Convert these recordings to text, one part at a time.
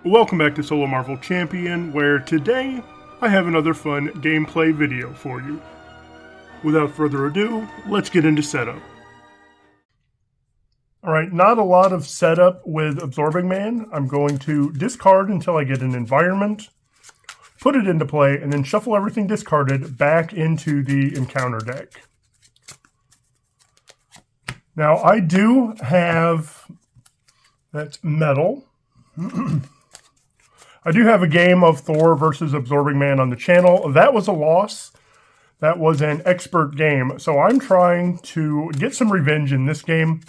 Welcome back to Solo Marvel Champion, where today I have another fun gameplay video for you. Without further ado, let's get into setup. Alright, not a lot of setup with Absorbing Man. I'm going to discard until I get an environment, put it into play, and then shuffle everything discarded back into the encounter deck. Now, I do have, that's metal. I do have a game of Thor versus Absorbing Man on the channel. That was a loss. That was an expert game. So I'm trying to get some revenge in this game.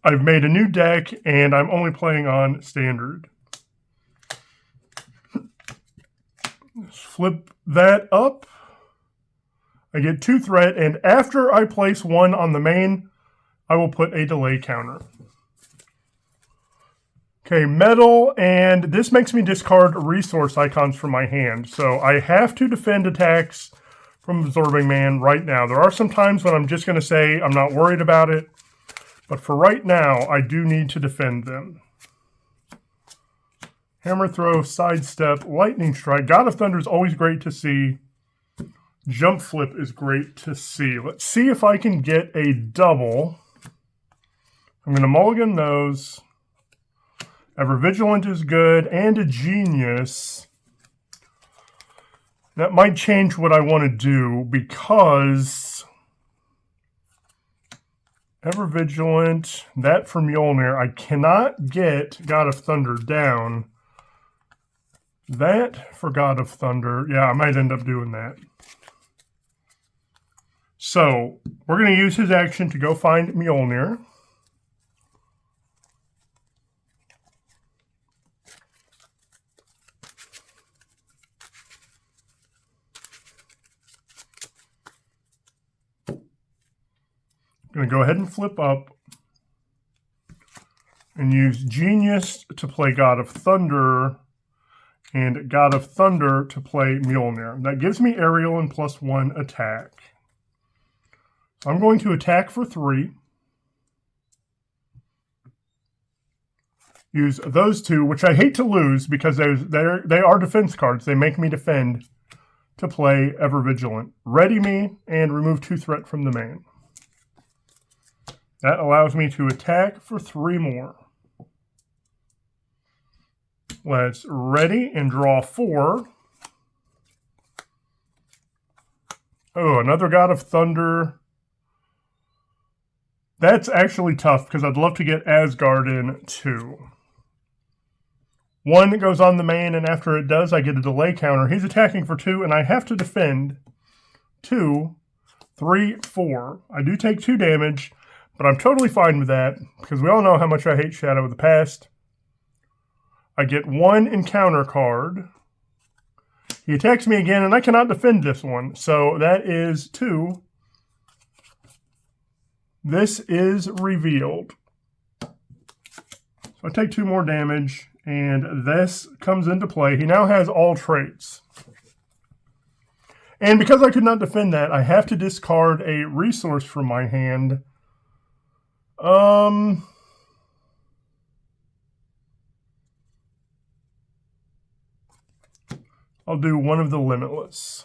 I've made a new deck, and I'm only playing on standard. Let's flip that up. I get 2 threat, and after I place 1 on the main, I will put a delay counter. Okay, metal, and this makes me discard resource icons from my hand. So I have to defend attacks from Absorbing Man right now. There are some times when I'm just going to say I'm not worried about it. But for right now, I do need to defend them. Hammer throw, sidestep, lightning strike. God of Thunder is always great to see. Jump flip is great to see. Let's see if I can get a double. I'm going to mulligan those. Ever Vigilant is good, and a Genius. That might change what I want to do, because Ever Vigilant, that for Mjolnir, I cannot get God of Thunder down. That for God of Thunder, yeah, I might end up doing that. So, we're going to use his action to go find Mjolnir. I'm going to go ahead and flip up and use Genius to play God of Thunder and God of Thunder to play Mjolnir. That gives me aerial and +1 attack. So I'm going to attack for 3. Use those 2, which I hate to lose because they are defense cards. They make me defend to play Ever Vigilant. Ready me and remove 2 threat from the main. That allows me to attack for 3 more. Let's ready and draw 4. Oh, another God of Thunder. That's actually tough because I'd love to get Asgard in too. 1 goes on the main, and after it does, I get a delay counter. He's attacking for 2, and I have to defend 2, 3, 4. I do take 2 damage. But I'm totally fine with that, because we all know how much I hate Shadow of the Past. I get 1 encounter card. He attacks me again, and I cannot defend this one. So that is 2. This is revealed. So I take 2 more damage, and this comes into play. He now has all traits. And because I could not defend that, I have to discard a resource from my hand. I'll do one of the Limitless.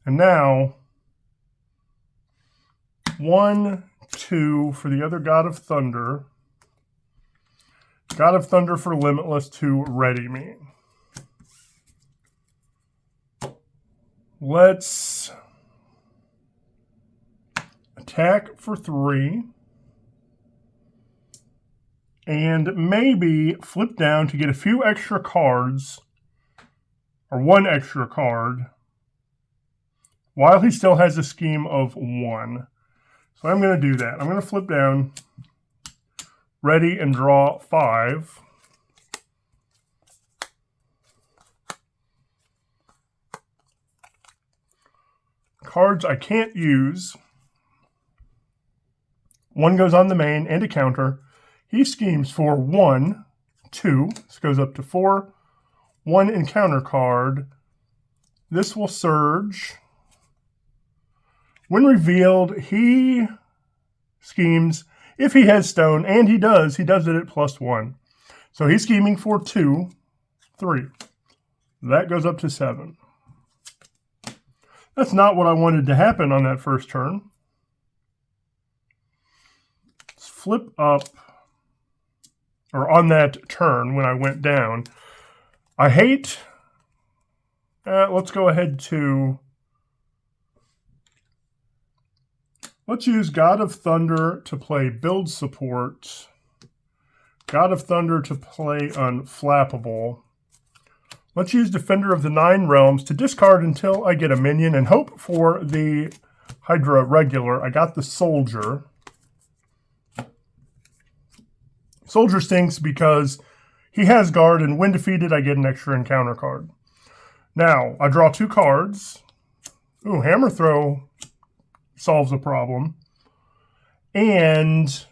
And now, 1, 2 for the other God of Thunder. God of Thunder for Limitless to ready me. Let's attack for 3 and maybe flip down to get a few extra cards, or 1 extra card, while he still has a scheme of 1. So I'm going to do that. I'm going to flip down, ready, and draw 5. Cards I can't use. 1 goes on the main and a counter. He schemes for 1, 2. This goes up to 4. 1 encounter card. This will surge. When revealed, he schemes if he has stone, and he does it at +1. So he's scheming for 2, 3. That goes up to 7. That's not what I wanted to happen on that first turn. Let's flip up, or on that turn when I went down. I hate, let's go ahead to, let's use God of Thunder to play build support. God of Thunder to play Unflappable. Let's use Defender of the Nine Realms to discard until I get a minion and hope for the Hydra regular. I got the Soldier. Soldier stinks because he has guard, and when defeated, I get an extra encounter card. Now, I draw 2 cards. Ooh, Hammer Throw solves a problem. And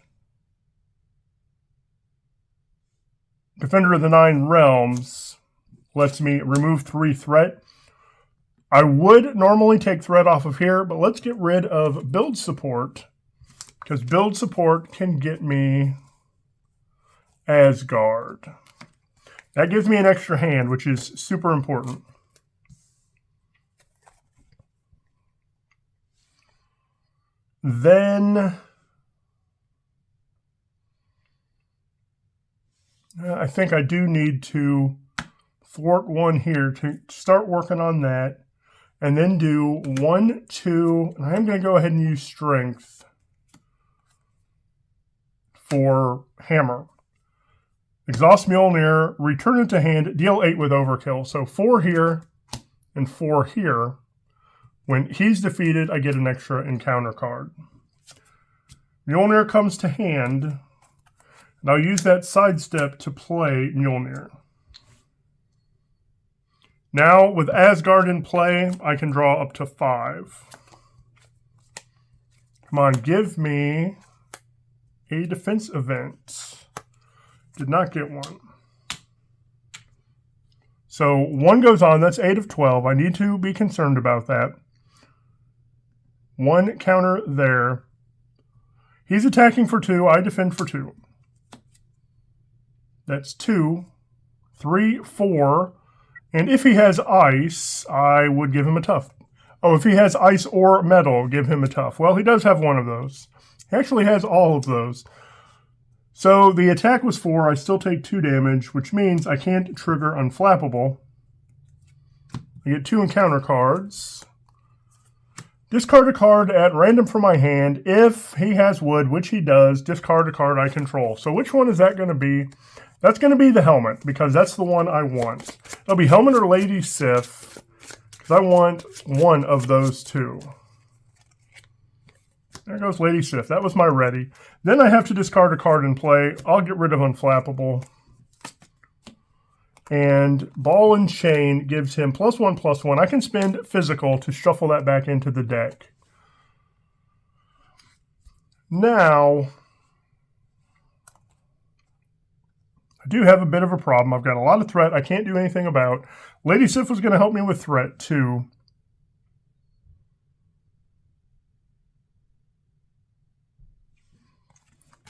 Defender of the Nine Realms lets me remove 3 threat. I would normally take threat off of here, but let's get rid of build support, because build support can get me Asgard. That gives me an extra hand, which is super important. Then I think I do need to thwart 1 here to start working on that, and then do 1, 2, and I'm going to go ahead and use strength for hammer. Exhaust Mjolnir, return it to hand, deal 8 with overkill. So 4 here and 4 here. When he's defeated, I get an extra encounter card. Mjolnir comes to hand, and I'll use that sidestep to play Mjolnir. Now, with Asgard in play, I can draw up to 5. Come on, give me a defense event. Did not get one. So 1 goes on. That's 8 of 12. I need to be concerned about that. 1 counter there. He's attacking for 2. I defend for 2. That's 2, 3, 4. And if he has ice, I would give him a tough. Oh, if he has ice or metal, give him a tough. Well, he does have one of those. He actually has all of those. So the attack was 4. I still take 2 damage, which means I can't trigger Unflappable. I get 2 encounter cards. Discard a card at random from my hand. If he has wood, which he does, discard a card I control. So which one is that going to be? That's going to be the helmet, because that's the one I want. It'll be helmet or Lady Sif, because I want one of those 2. There goes Lady Sif. That was my ready. Then I have to discard a card in play. I'll get rid of Unflappable. And Ball and Chain gives him +1/+1. I can spend physical to shuffle that back into the deck. Now, I do have a bit of a problem. I've got a lot of threat I can't do anything about. Lady Sif was going to help me with threat too.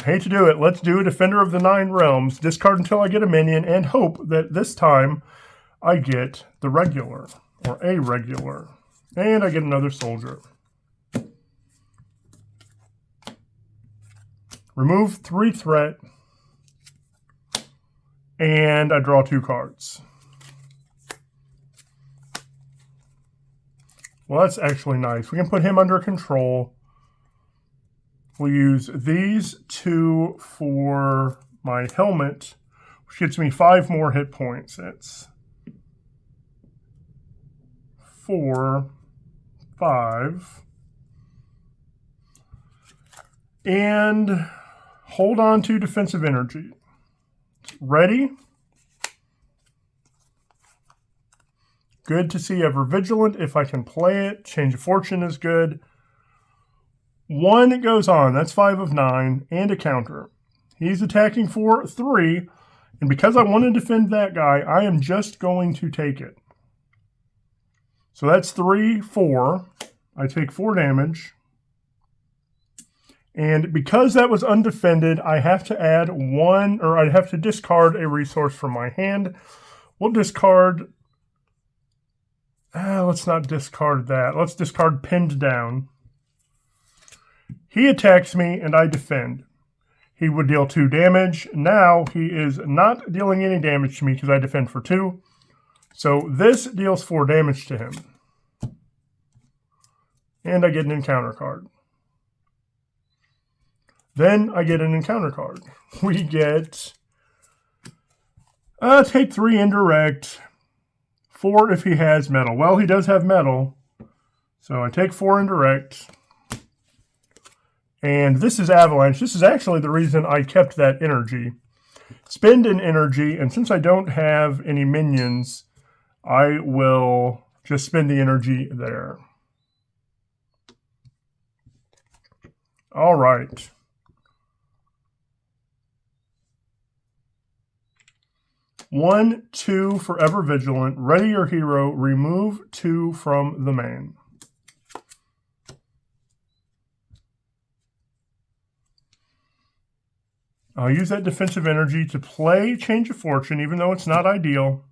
I hate to do it. Let's do a Defender of the Nine Realms. Discard until I get a minion and hope that this time I get the regular or a regular. And I get another soldier. Remove 3 threat. And I draw 2 cards. Well, that's actually nice. We can put him under control. We'll use these 2 for my helmet, which gets me 5 more hit points. That's 4, 5. And hold on to defensive energy. Ready? Good to see Ever Vigilant if I can play it. Change of Fortune is good. 1 goes on. That's 5 of 9 and a counter. He's attacking for 3. And because I want to defend that guy, I am just going to take it. So that's 3, 4. I take 4 damage. And because that was undefended, I have to add one, or I'd have to discard a resource from my hand. We'll discard, let's not discard that. Let's discard Pinned Down. He attacks me and I defend. He would deal 2 damage. Now he is not dealing any damage to me because I defend for 2. So this deals 4 damage to him. And I get an encounter card. Then I get an encounter card. We get take 3 indirect, 4 if he has metal. Well, he does have metal, so I take 4 indirect. And this is Avalanche. This is actually the reason I kept that energy. Spend an energy, and since I don't have any minions, I will just spend the energy there. All right. One, 2, Forever Vigilant. Ready your hero. Remove 2 from the main. I'll use that defensive energy to play Change of Fortune, even though it's not ideal.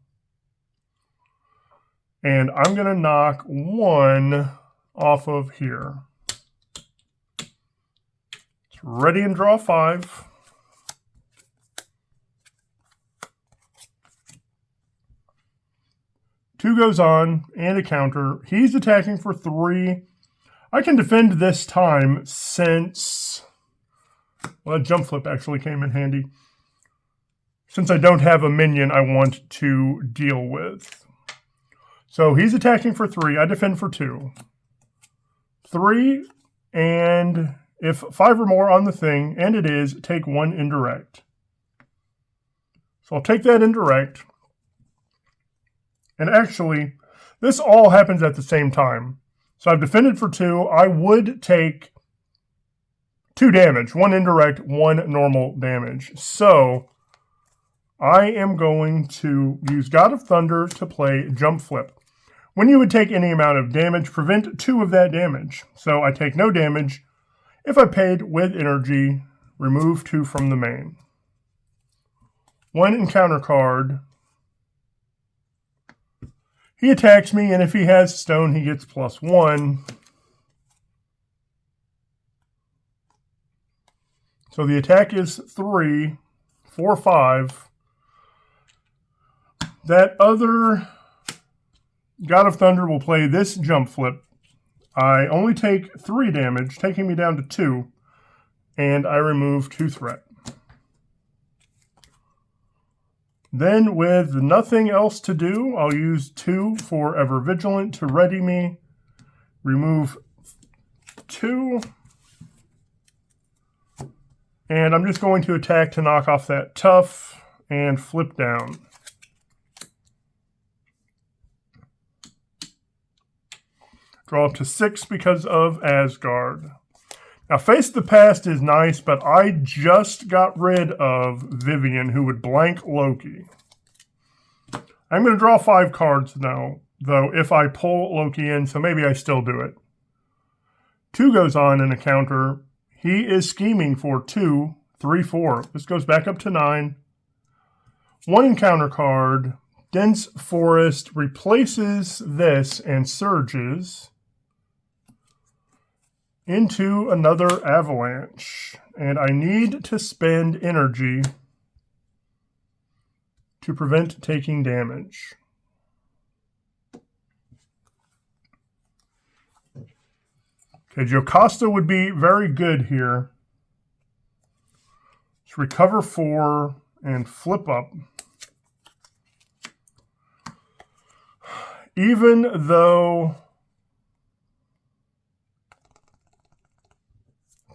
And I'm going to knock 1 off of here. Ready and draw 5. Two goes on, and a counter. He's attacking for 3. I can defend this time since... Well, jump flip actually came in handy. Since I don't have a minion I want to deal with. So he's attacking for 3. I defend for 2. 3, and if 5 or more on the thing, and it is, take 1 indirect. So I'll take that indirect. And actually, this all happens at the same time. So I've defended for 2. I would take 2 damage. 1 indirect, 1 normal damage. So I am going to use God of Thunder to play Jump Flip. When you would take any amount of damage, prevent 2 of that damage. So I take no damage. If I paid with energy, remove 2 from the main. 1 encounter card. He attacks me, and if he has stone, he gets +1. So the attack is 3, 4, 5. That other God of Thunder will play this jump flip. I only take 3 damage, taking me down to 2, and I remove 2 threat. Then, with nothing else to do, I'll use 2 for Ever Vigilant to ready me. Remove 2. And I'm just going to attack to knock off that tough and flip down. Draw up to 6 because of Asgard. Now, Face the Past is nice, but I just got rid of Vivian, who would blank Loki. I'm going to draw 5 cards now, though, if I pull Loki in, so maybe I still do it. 2 goes on in a counter. He is scheming for 2, 3, 4. This goes back up to 9. 1 encounter card. Dense Forest replaces this and surges into another Avalanche. And I need to spend energy to prevent taking damage. Okay, Jocasta would be very good here. Let's recover 4 and flip up. Even though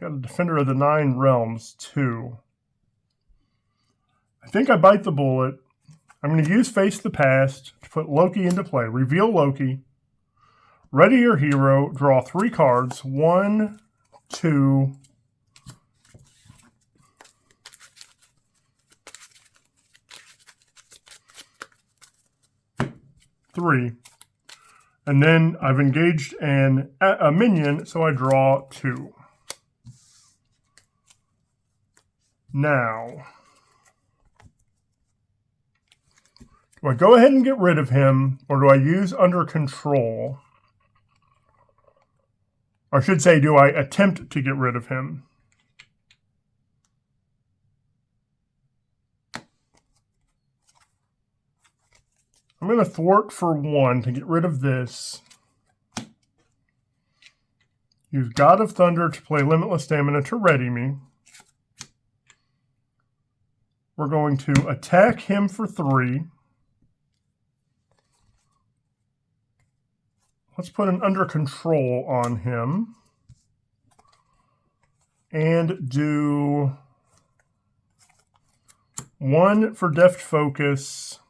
got a Defender of the 9 Realms too. I think I bite the bullet. I'm going to use Face the Past to put Loki into play. Reveal Loki. Ready your hero. Draw 3 cards. 1, 2, 3. And then I've engaged a minion, so I draw 2. Now, do I go ahead and get rid of him, or do I use under control? Or I should say, do I attempt to get rid of him? I'm going to thwart for 1 to get rid of this. Use God of Thunder to play Limitless Stamina to ready me. We're going to attack him for 3. Let's put an under control on him. And do 1 for Deft Focus.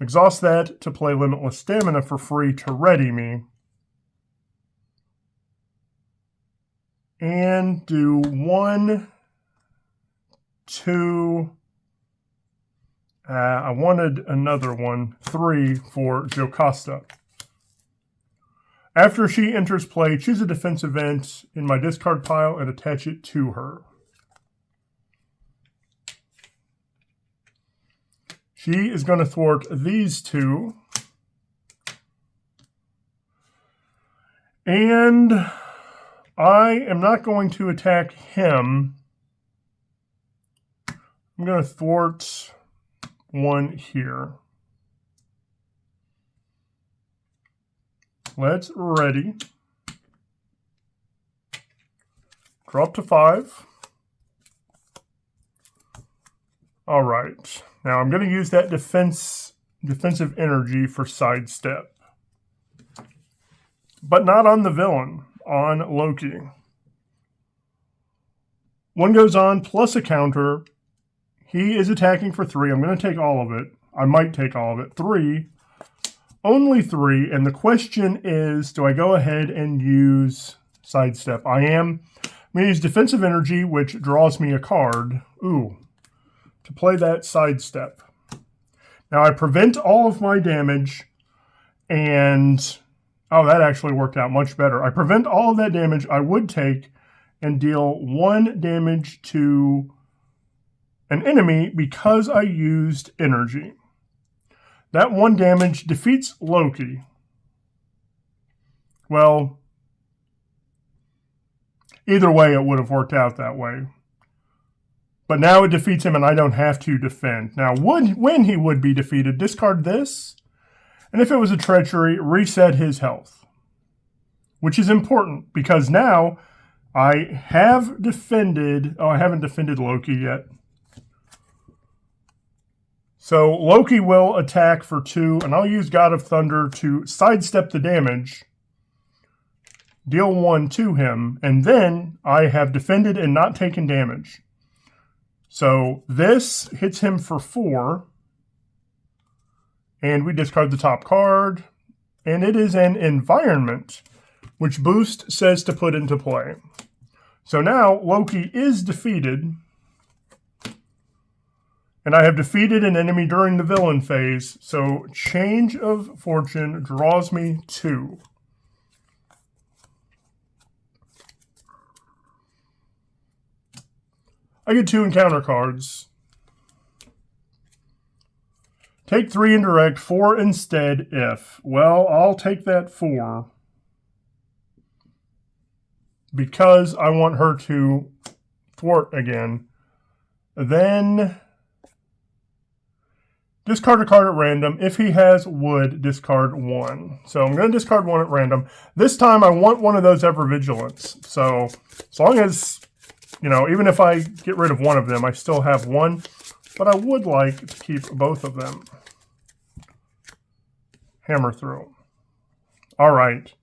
Exhaust that to play Limitless Stamina for free to ready me. And do 1, 2, I wanted another one, 3 for Jocasta. After she enters play, choose a defense event in my discard pile and attach it to her. She is going to thwart these 2. And I am not going to attack him. I'm going to thwart 1 here. Let's ready. Drop to 5. All right. Now I'm going to use that defensive energy for sidestep. But not on the villain, on Loki. 1 goes on plus a counter. He is attacking for 3. I'm going to take all of it. I might take all of it. 3. Only 3. And the question is, do I go ahead and use sidestep? I am. I'm going to use defensive energy, which draws me a card. Ooh. To play that sidestep. Now I prevent all of my damage, and oh, that actually worked out much better. I prevent all of that damage I would take and deal 1 damage to an enemy because I used energy. That 1 damage defeats Loki. Well, either way it would have worked out that way. But now it defeats him and I don't have to defend. Now, when he would be defeated, discard this. And if it was a treachery, reset his health. Which is important because now I have defended... Oh, I haven't defended Loki yet. So Loki will attack for 2, and I'll use God of Thunder to sidestep the damage. Deal 1 to him, and then I have defended and not taken damage. So this hits him for 4. And we discard the top card. And it is an environment, which Boost says to put into play. So now Loki is defeated. And I have defeated an enemy during the villain phase. So Change of Fortune draws me 2. I get 2 encounter cards. Take 3 indirect, 4 instead if. Well, I'll take that 4. Because I want her to thwart again. Then discard a card at random. If he has wood, discard 1. So I'm going to discard 1 at random. This time I want one of those Ever Vigilance. So as long as... You know, even if I get rid of one of them, I still have 1. But I would like to keep both of them. Hammer through. All right.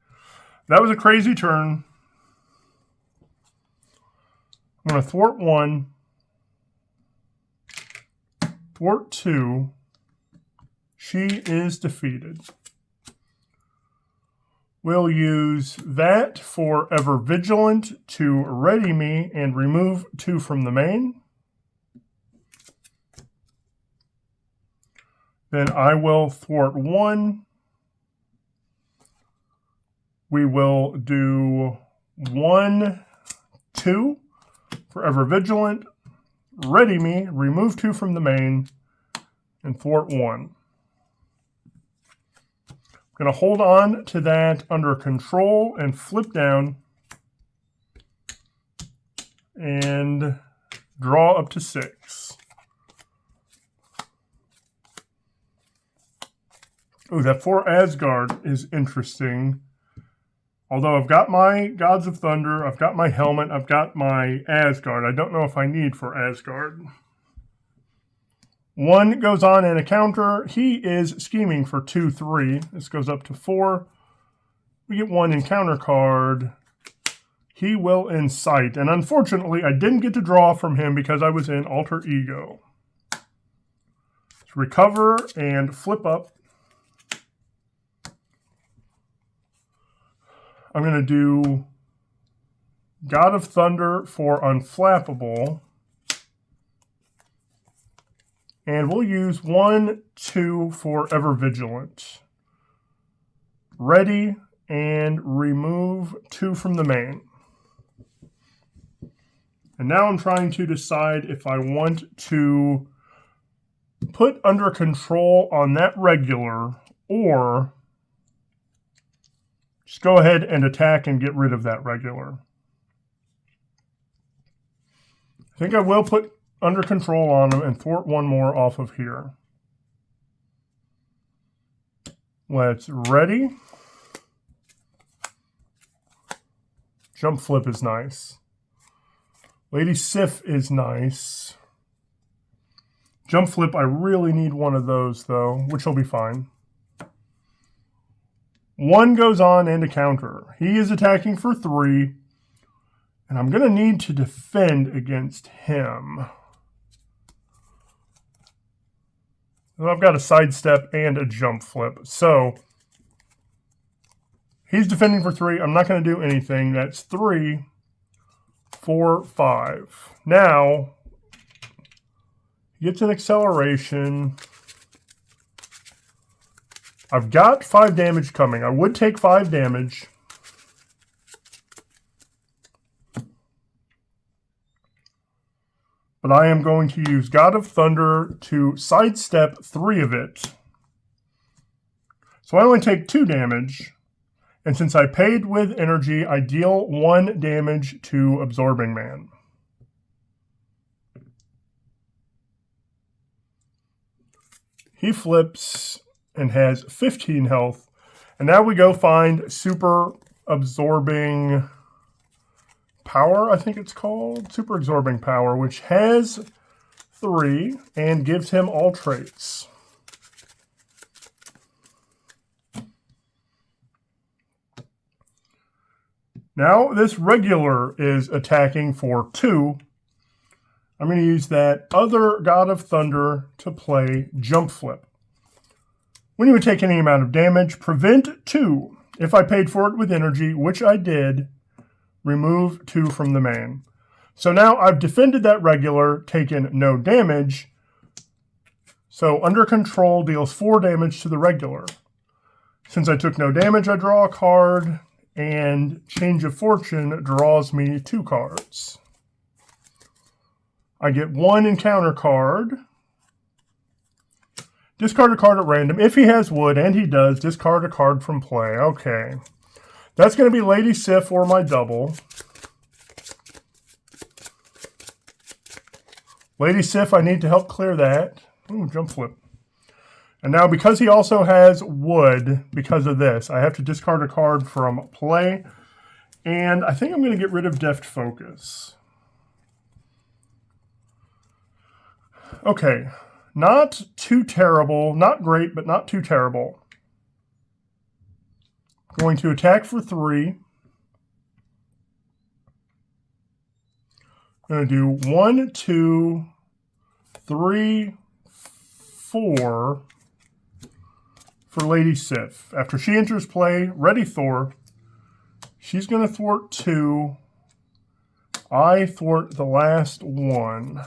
That was a crazy turn. I'm going to thwart 1. Thwart 2. She is defeated. We'll use that for Ever Vigilant to ready me and remove 2 from the main. Then I will thwart 1. We will do 1 2, Forever Vigilant, Ready Me, remove 2 from the main, and thwart 1. I'm going to hold on to that under control and flip down and draw up to 6. Ooh, that 4 Asgard is interesting. Although I've got my Gods of Thunder, I've got my helmet, I've got my Asgard. I don't know if I need for Asgard. 1 goes on and a counter. He is scheming for 2, 3. This goes up to 4. We get 1 encounter card. He will incite. And unfortunately, I didn't get to draw from him because I was in Alter Ego. Let's recover and flip up. I'm going to do God of Thunder for Unflappable. And we'll use 1, 2 for Ever Vigilant. Ready, and remove 2 from the main. And now I'm trying to decide if I want to put under control on that regular, or just go ahead and attack and get rid of that regular. I think I will put under control on him and thwart 1 more off of here. Let's ready. Jump Flip is nice. Lady Sif is nice. Jump Flip, I really need 1 of those though, which will be fine. 1 goes on and a counter. He is attacking for 3, and I'm going to need to defend against him. Well, I've got a sidestep and a jump flip, so he's defending for 3. I'm not going to do anything. That's 3, 4, 5. Now, he gets an acceleration. I've got 5 damage coming. I would take 5 damage. But I am going to use God of Thunder to sidestep 3 of it. So I only take 2 damage. And since I paid with energy, I deal 1 damage to Absorbing Man. He flips and has 15 health. And now we go find Super Absorbing Power, I think it's called. Super Absorbing Power, which has 3 and gives him all traits. Now this regular is attacking for 2. I'm going to use that other God of Thunder to play Jump Flip. When you would take any amount of damage, prevent 2. If I paid for it with energy, which I did, remove 2 from the main. So now I've defended that regular, taken no damage. So under control deals 4 damage to the regular. Since I took no damage, I draw a card, and Change of Fortune draws me 2 cards. I get 1 encounter card. Discard a card at random. If he has wood, and he does, discard a card from play. Okay. That's going to be Lady Sif or my double. Lady Sif, I need to help clear that. Ooh, jump flip. And now because he also has wood, because of this, I have to discard a card from play. And I think I'm going to get rid of Deft Focus. Okay. Not too terrible. Not great, but not too terrible. Going to attack for 3. Going to do 1, 2, 3, 4 for Lady Sif. After she enters play, ready Thor. She's going to thwart 2. I thwart the last 1.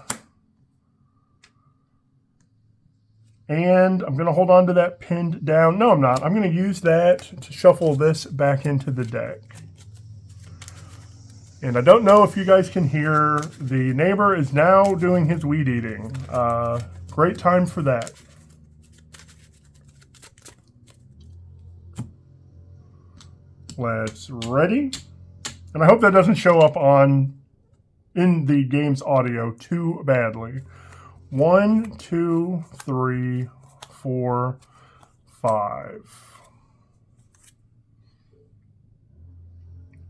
And I'm going to hold on to that pinned down. No, I'm not. I'm going to use that to shuffle this back into the deck. And I don't know if you guys can hear, the neighbor is now doing his weed eating. Great time for that. Let's ready. And I hope that doesn't show up in the game's audio too badly. 1, 2, 3, 4, 5.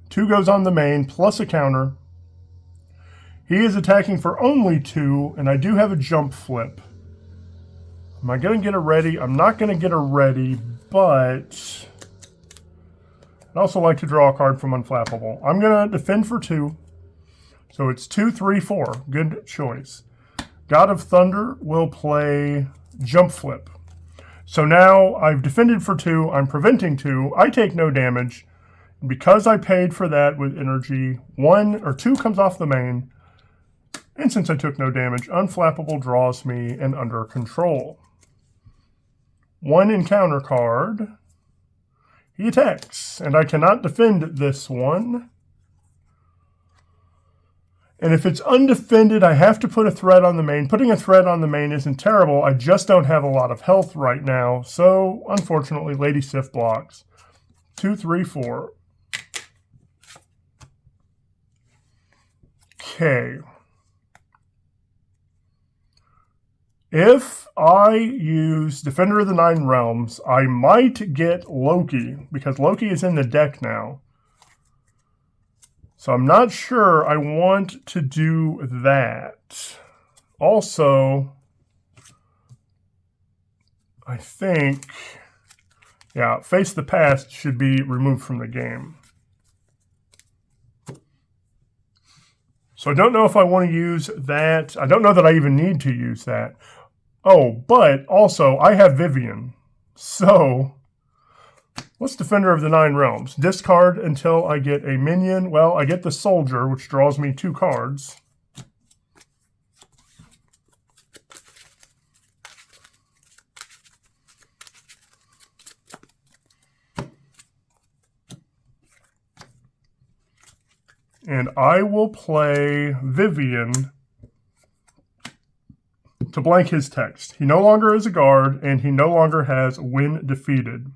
2 goes on the main, plus a counter. He is attacking for only 2, and I do have a jump flip. Am I going to get a ready? I'm not going to get a ready, but I'd also like to draw a card from Unflappable. I'm going to defend for 2. So it's 2, 3, 4. Good choice. God of Thunder will play Jump Flip. So now I've defended for 2. I'm preventing 2. I take no damage. Because I paid for that with energy, 1 or 2 comes off the main. And since I took no damage, Unflappable draws me and under control. 1 encounter card. He attacks, and I cannot defend this one. And if it's undefended, I have to put a threat on the main. Putting a threat on the main isn't terrible. I just don't have a lot of health right now. So, unfortunately, Lady Sif blocks. 2, 3, 4. Okay. If I use Defender of the Nine Realms, I might get Loki, because Loki is in the deck now. So I'm not sure I want to do that. Also, I think, yeah, Face the Past should be removed from the game. So I don't know if I want to use that. I don't know that I even need to use that. Oh, but also I have Vivian. So what's Defender of the Nine Realms? Discard until I get a minion. Well, I get the Soldier, which draws me 2 cards. And I will play Vivian to blank his text. He no longer is a guard, and he no longer has when defeated.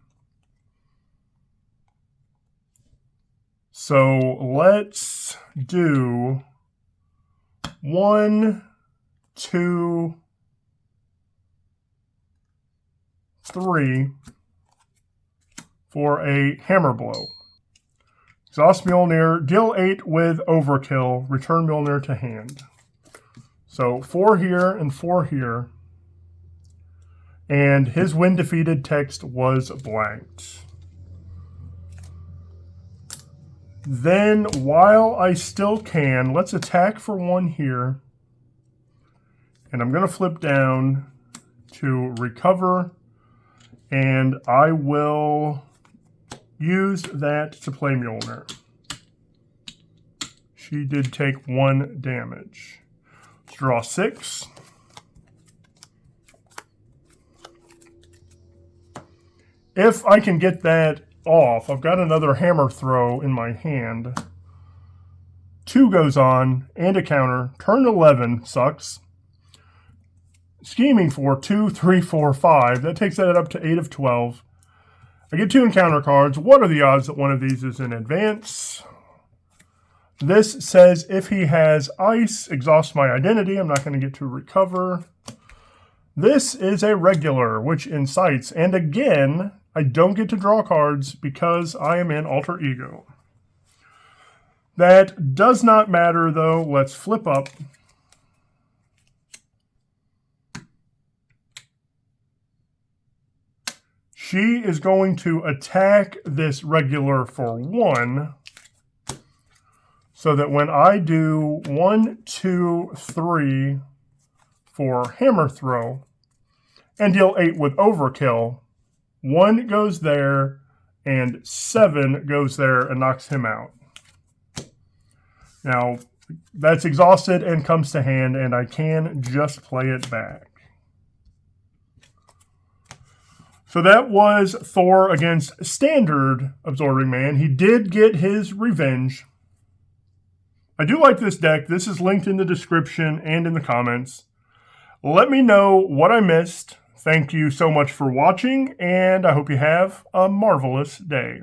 So let's do 1, 2, 3 for a hammer blow. Exhaust Mjolnir, deal 8 with Overkill, return Mjolnir to hand. So 4 here and 4 here. And his when defeated text was blanked. Then, while I still can, let's attack for 1 here. And I'm going to flip down to recover. And I will use that to play Mjolnir. She did take 1 damage. Let's draw 6. If I can get that off, I've got another hammer throw in my hand. 2 goes on, and a counter. Turn 11 sucks. Scheming for 2, 3, 4, 5. That takes that up to 8 of 12. I get 2 encounter cards. What are the odds that one of these is in advance? This says if he has ice, exhaust my identity. I'm not going to get to recover. This is a regular, which incites. And again, I don't get to draw cards because I am in alter ego. That does not matter, though. Let's flip up. She is going to attack this regular for 1, so that when I do 1, 2, 3 for hammer throw and deal 8 with overkill, 1 goes there and 7 goes there and knocks him out. Now, that's exhausted and comes to hand, and I can just play it back. So that was Thor against Standard Absorbing Man. He did get his revenge. I do like this deck. This is linked in the description and in the comments. Let me know what I missed. Thank you so much for watching, and I hope you have a marvelous day.